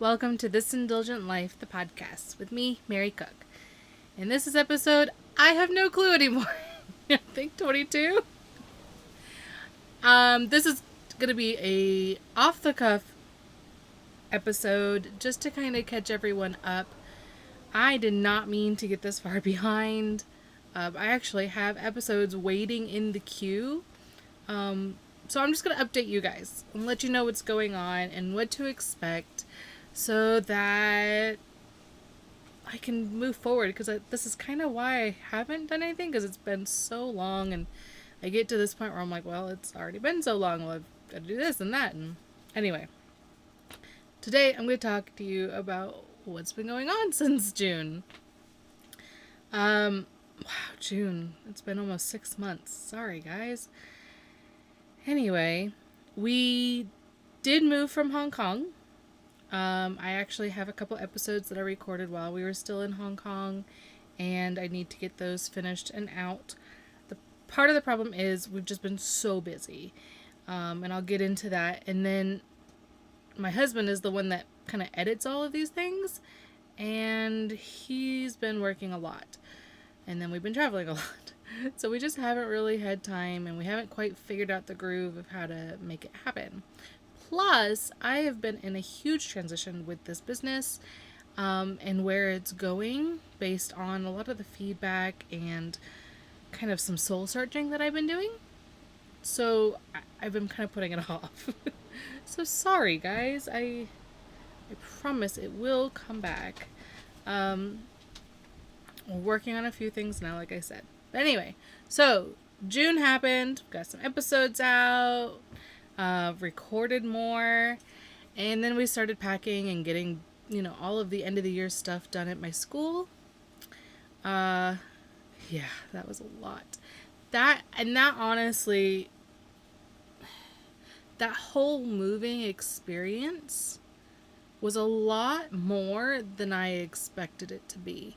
Welcome to This Indulgent Life, the podcast, with me, Mary Cook. And this is episode, I have no clue anymore. I think 22. This is going to be a off-the-cuff episode, just to kind of catch everyone up. I did not mean to get this far behind. I actually have episodes waiting in the queue. So I'm just going to update you guys and let you know what's going on and what to expect so that I can move forward, because this is kind of why I haven't done anything, because it's been so long and I get to this point where I'm like, well, it's already been so long. Well, I've got to do this and that. And anyway, today I'm going to talk to you about what's been going on since June. Wow, June. It's been almost 6 months. Sorry, guys. Anyway, we did move from Hong Kong. I actually have a couple episodes that I recorded while we were still in Hong Kong, and I need to get those finished and out. The part of the problem is we've just been so busy, and I'll get into that. And then my husband is the one that kind of edits all of these things, and he's been working a lot, and then we've been traveling a lot. So we just haven't really had time, and we haven't quite figured out the groove of how to make it happen. Plus, I have been in a huge transition with this business, and where it's going based on a lot of the feedback and kind of some soul searching that I've been doing. So I've been kind of putting it off. So sorry, guys. I promise it will come back. We're working on a few things now, like I said. But anyway, so June happened, got some episodes out, recorded more, and then we started packing and getting, all of the end of the year stuff done at my school. Yeah, that was a lot. That honestly, that whole moving experience was a lot more than I expected it to be.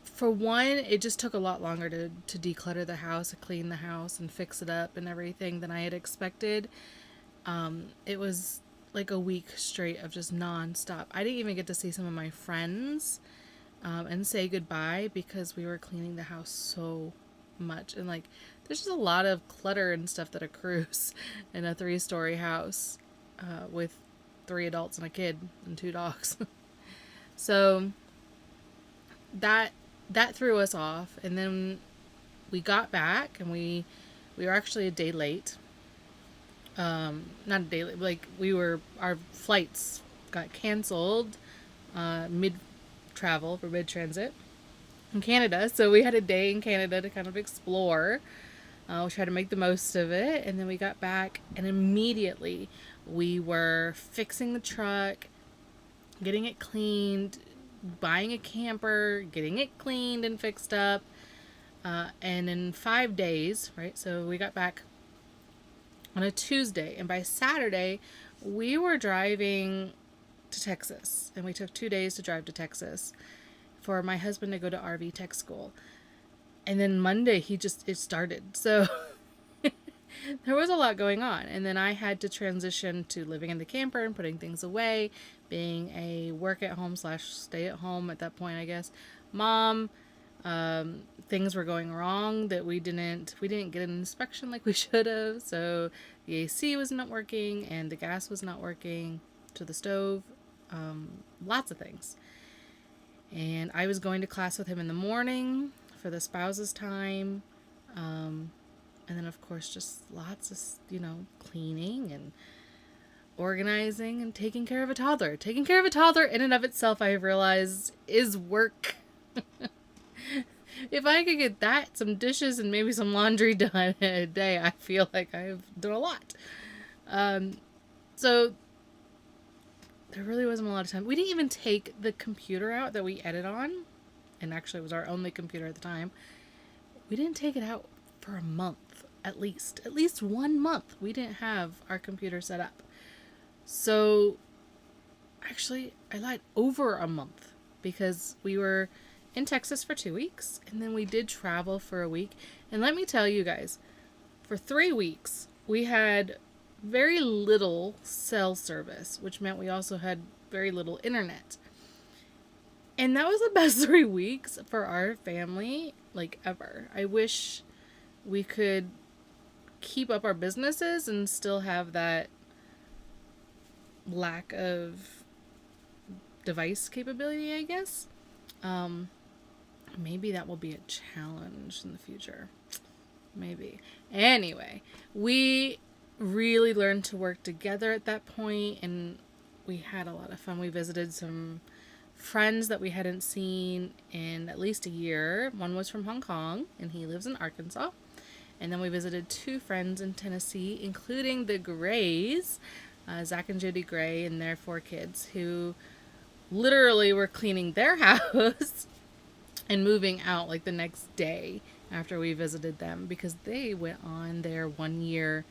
For one, it just took a lot longer to declutter the house, to clean the house and fix it up and everything than I had expected. It was like a week straight of just nonstop. I didn't even get to see some of my friends and say goodbye because we were cleaning the house so much. And there's just a lot of clutter and stuff that accrues in a 3-story house with 3 adults and a kid and 2 dogs. So that threw us off, and then we got back, and we were actually a day late. Not a day late, our flights got canceled mid-travel for mid-transit in Canada, so we had a day in Canada to kind of explore. We tried to make the most of it, and then we got back, and immediately we were fixing the truck, getting it cleaned, buying a camper, getting it cleaned and fixed up, and in 5 days, right? So we got back on a Tuesday, and by Saturday we were driving to Texas, and we took 2 days to drive to Texas for my husband to go to RV tech school. And then Monday it started. So there was a lot going on. And then I had to transition to living in the camper and putting things away, being a work at home / stay at home at that point, I guess, mom. Things were going wrong that we didn't get an inspection like we should have. So the AC was not working and the gas was not working to the stove. Lots of things. And I was going to class with him in the morning for the spouse's time. And then, of course, just lots of, cleaning and organizing and taking care of a toddler. Taking care of a toddler in and of itself, I have realized, is work. If I could get that, some dishes, and maybe some laundry done in a day, I feel like I've done a lot. So there really wasn't a lot of time. We didn't even take the computer out that we edit on, and actually it was our only computer at the time. We didn't take it out for a month. At least 1 month we didn't have our computer set up. So actually I lied, over a month, because we were in Texas for 2 weeks, and then we did travel for a week. And let me tell you guys, for 3 weeks we had very little cell service, which meant we also had very little internet. And that was the best 3 weeks for our family, like ever. I wish we could keep up our businesses and still have that lack of device capability, I guess. Um, Maybe that will be a challenge in the future. Maybe. Anyway, we really learned to work together at that point, and we had a lot of fun. We visited some friends that we hadn't seen in at least a year. One was from Hong Kong, and he lives in Arkansas. And then we visited 2 friends in Tennessee, including the Grays, Zach and Judy Gray, and their 4 kids, who literally were cleaning their house and moving out like the next day after we visited them because they went on their 1 year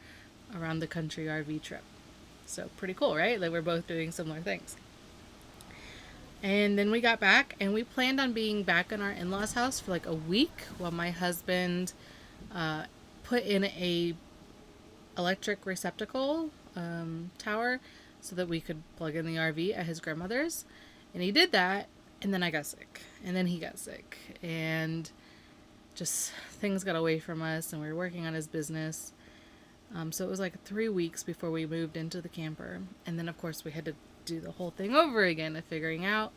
around the country RV trip. So pretty cool, right? Like we're both doing similar things. And then we got back and we planned on being back in our in-laws house for like a week while my husband put in a electric receptacle tower so that we could plug in the RV at his grandmother's. And he did that, and then I got sick. And then he got sick. And just things got away from us, and we were working on his business. So it was like 3 weeks before we moved into the camper. And then, of course, we had to do the whole thing over again of figuring out.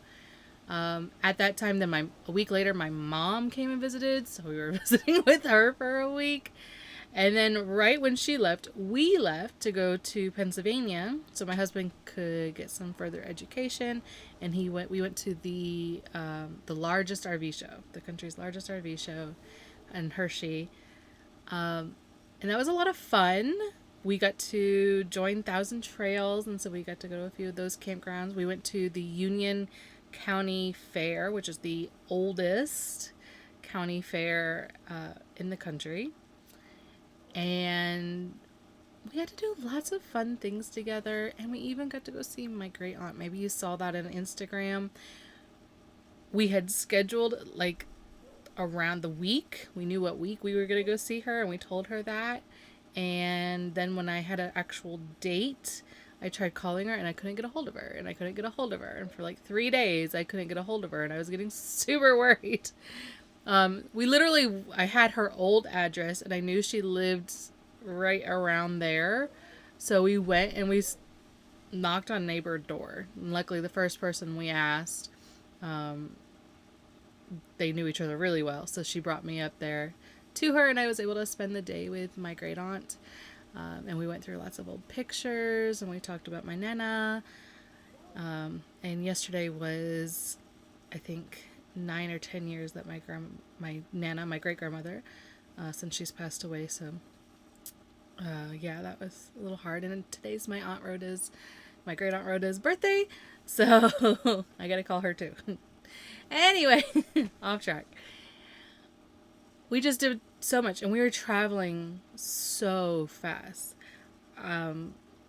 At that time, then a week later, my mom came and visited. So we were visiting with her for a week. And then right when she left, we left to go to Pennsylvania so my husband could get some further education. And we went to the largest RV show, the country's largest RV show in Hershey. And that was a lot of fun. We got to join Thousand Trails, and so we got to go to a few of those campgrounds. We went to the Union County Fair, which is the oldest county fair in the country. And we had to do lots of fun things together, and we even got to go see my great aunt. Maybe you saw that on Instagram. We had scheduled like around the week. We knew what week we were going to go see her, and we told her that. And then when I had an actual date, I tried calling her and I couldn't get a hold of her, and I couldn't get a hold of her. And for like 3 days, I couldn't get a hold of her, and I was getting super worried. I had her old address, and I knew she lived right around there. So we went and we knocked on neighbor door. And luckily, the first person we asked, they knew each other really well. So she brought me up there to her, and I was able to spend the day with my great aunt. And we went through lots of old pictures, and we talked about my Nana. And yesterday was, I think, 9 or 10 years that my Nana, my great grandmother, since she's passed away. So, yeah, that was a little hard. And today's my great aunt Rhoda's birthday. So I got to call her too. Anyway, off track. We just did so much, and we were traveling so fast.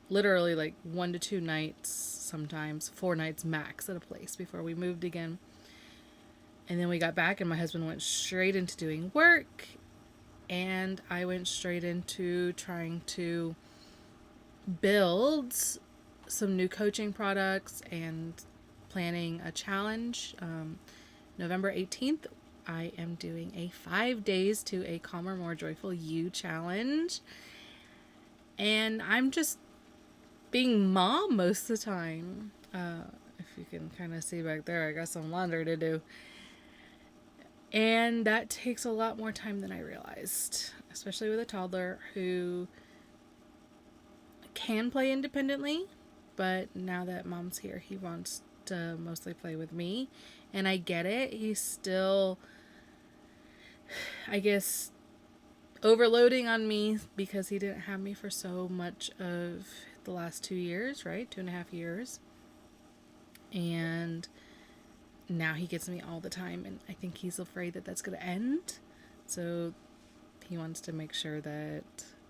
Literally like 1 to 2 nights, sometimes 4 nights max at a place before we moved again. And then we got back, and my husband went straight into doing work, and I went straight into trying to build some new coaching products and planning a challenge. November 18th, I am doing a 5 days to a calmer, more joyful you challenge. And I'm just being mom most of the time. If you can kind of see back there, I got some laundry to do. And that takes a lot more time than I realized, especially with a toddler who can play independently, but now that mom's here, he wants to mostly play with me. And I get it. He's still, I guess, overloading on me because he didn't have me for so much of the last 2 years, right? 2.5 years. And now he gets me all the time, and I think he's afraid that that's going to end. So he wants to make sure that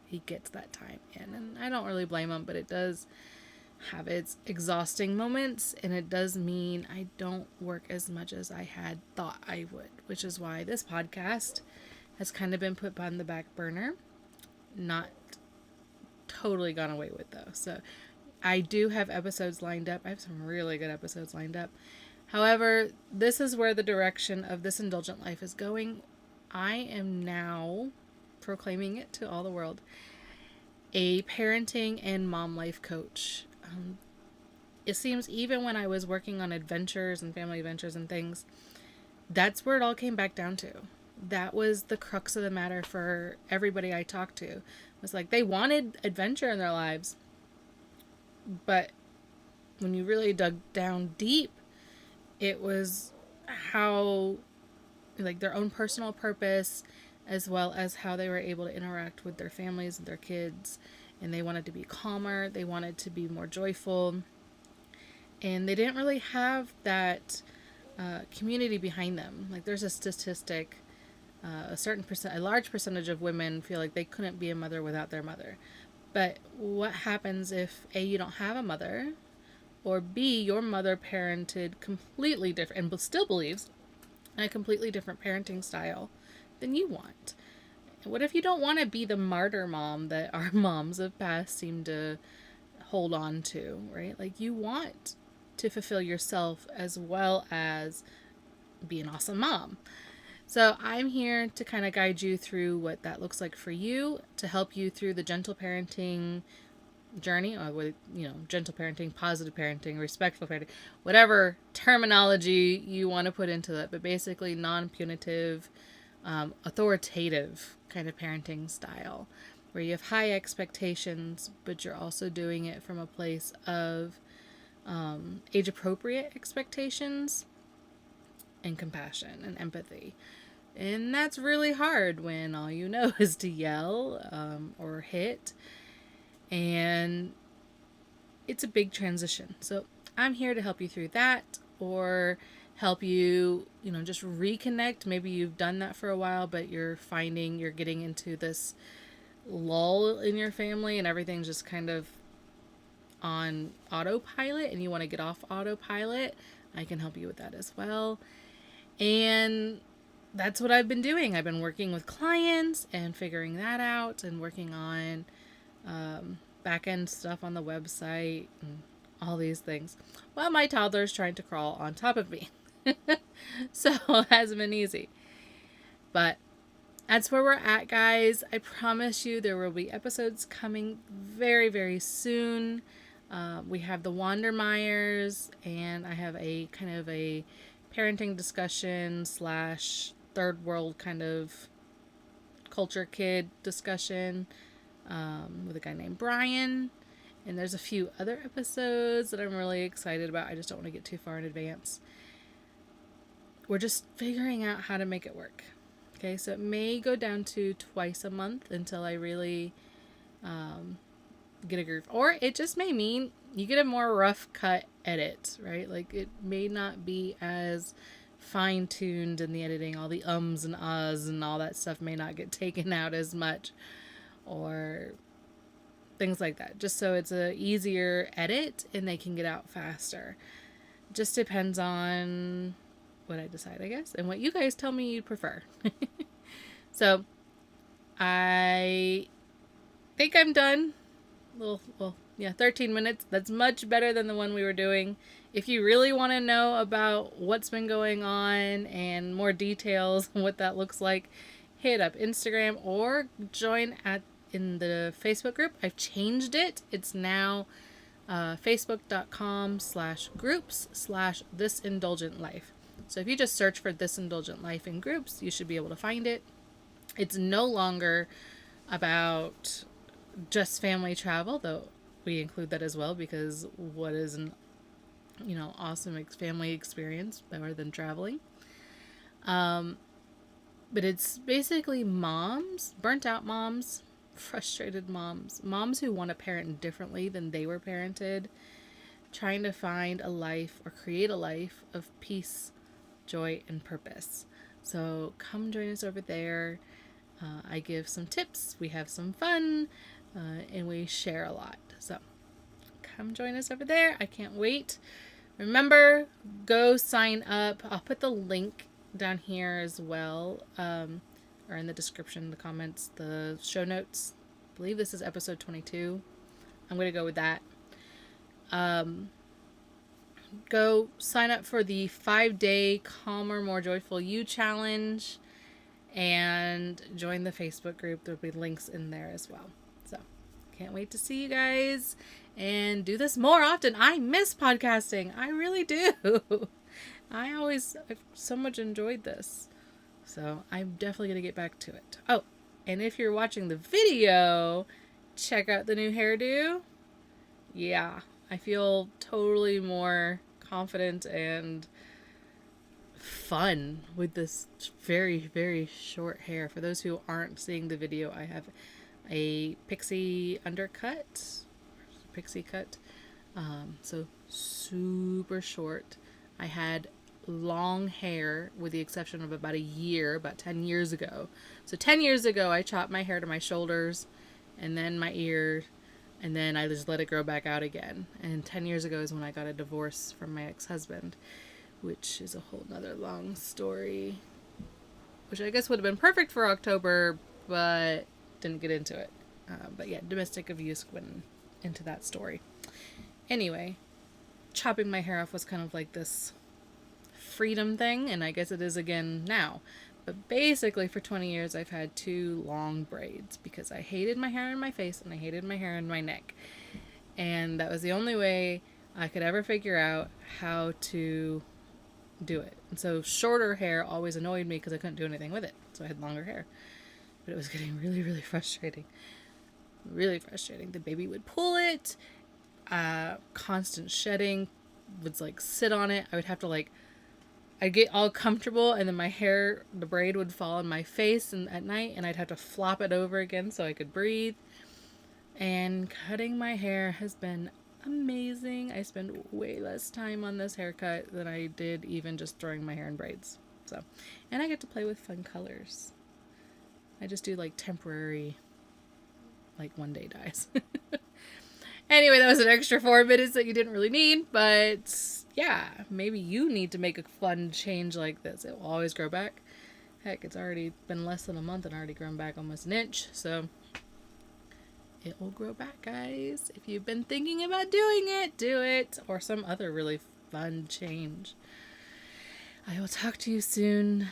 he gets that time in. And I don't really blame him, but it does have its exhausting moments, and it does mean I don't work as much as I had thought I would, which is why this podcast has kind of been put on the back burner. Not totally gone away with though. So I do have episodes lined up. I have some really good episodes lined up. However, this is where the direction of This Indulgent Life is going. I am now proclaiming it to all the world, a parenting and mom life coach. It seems even when I was working on adventures and family adventures and things, that's where it all came back down to. That was the crux of the matter for everybody I talked to. It was like they wanted adventure in their lives, but when you really dug down deep, it was how, like, their own personal purpose, as well as how they were able to interact with their families and their kids. And they wanted to be calmer, they wanted to be more joyful, and they didn't really have that community behind them. Like, there's a statistic, a large percentage of women feel like they couldn't be a mother without their mother. But what happens if A, you don't have a mother, or B, your mother parented completely different and still believes in a completely different parenting style than you want? What if you don't want to be the martyr mom that our moms of past seem to hold on to, right? Like, you want to fulfill yourself as well as be an awesome mom. So I'm here to kind of guide you through what that looks like for you, to help you through the gentle parenting journey, or with, gentle parenting, positive parenting, respectful parenting, whatever terminology you want to put into that, but basically non-punitive, authoritative kind of parenting style, where you have high expectations, but you're also doing it from a place of age-appropriate expectations and compassion and empathy. And that's really hard when all you know is to yell or hit. And it's a big transition. So I'm here to help you through that, or help you, just reconnect. Maybe you've done that for a while, but you're finding you're getting into this lull in your family and everything's just kind of on autopilot and you want to get off autopilot. I can help you with that as well. And that's what I've been doing. I've been working with clients and figuring that out, and working on back end stuff on the website and all these things, while my toddler's trying to crawl on top of me. So it hasn't been easy. But that's where we're at, guys. I promise you there will be episodes coming very, very soon. We have the Wandermeyers, and I have a kind of a parenting discussion / third world kind of culture kid discussion with a guy named Brian. And there's a few other episodes that I'm really excited about. I just don't want to get too far in advance. We're just figuring out how to make it work. Okay, so it may go down to twice a month until I really get a groove. Or it just may mean you get a more rough cut edit, right? Like, it may not be as fine-tuned in the editing. All the ums and ahs and all that stuff may not get taken out as much, or things like that. Just so it's a easier edit and they can get out faster. Just depends on what I decide, I guess, and what you guys tell me you'd prefer. So I think I'm done. 13 minutes. That's much better than the one we were doing. If you really want to know about what's been going on and more details on what that looks like, hit up Instagram or join in the Facebook group. I've changed it. It's now facebook.com/groups/This Indulgent Life. So if you just search for This Indulgent Life in groups, you should be able to find it. It's no longer about just family travel, though we include that as well, because what is an awesome family experience better than traveling? But it's basically moms, burnt out moms, frustrated moms who want to parent differently than they were parented, trying to find a life or create a life of peace, joy, and purpose. So come join us over there. I give some tips, we have some fun, and we share a lot. So come join us over there. I can't wait. Remember, go sign up. I'll put the link down here as well, or in the description, the comments, the show notes, believe this is episode 22. I'm going to go with that. Go sign up for the 5-day Calmer, More Joyful You challenge and join the Facebook group. There'll be links in there as well. So, can't wait to see you guys and do this more often. I miss podcasting. I really do. I've so much enjoyed this. So, I'm definitely going to get back to it. Oh, and if you're watching the video, check out the new hairdo. Yeah, I feel totally more confident and fun with this very, very short hair. For those who aren't seeing the video, I have a pixie cut. So super short. I had long hair with the exception of about 10 years ago. So 10 years ago, I chopped my hair to my shoulders and then my ear, and then I just let it grow back out again. And 10 years ago is when I got a divorce from my ex-husband, which is a whole nother long story, which I guess would have been perfect for October, but didn't get into it. But yeah, domestic abuse went into that story. Anyway, chopping my hair off was kind of like this freedom thing, and I guess it is again now. But basically for 20 years I've had 2 long braids because I hated my hair in my face and I hated my hair in my neck. And that was the only way I could ever figure out how to do it. And so shorter hair always annoyed me because I couldn't do anything with it. So I had longer hair. But it was getting really, really frustrating. Really frustrating. The baby would pull it. Constant shedding. Would like sit on it. I would have to I'd get all comfortable and then my hair, the braid would fall on my face at night and I'd have to flop it over again so I could breathe. And cutting my hair has been amazing. I spend way less time on this haircut than I did even just throwing my hair in braids. So, and I get to play with fun colors. I just do temporary, one-day dyes. Anyway, that was an extra 4 minutes that you didn't really need, but yeah, maybe you need to make a fun change like this. It will always grow back. Heck, it's already been less than a month and already grown back almost an inch, so it will grow back, guys. If you've been thinking about doing it, do it, or some other really fun change. I will talk to you soon.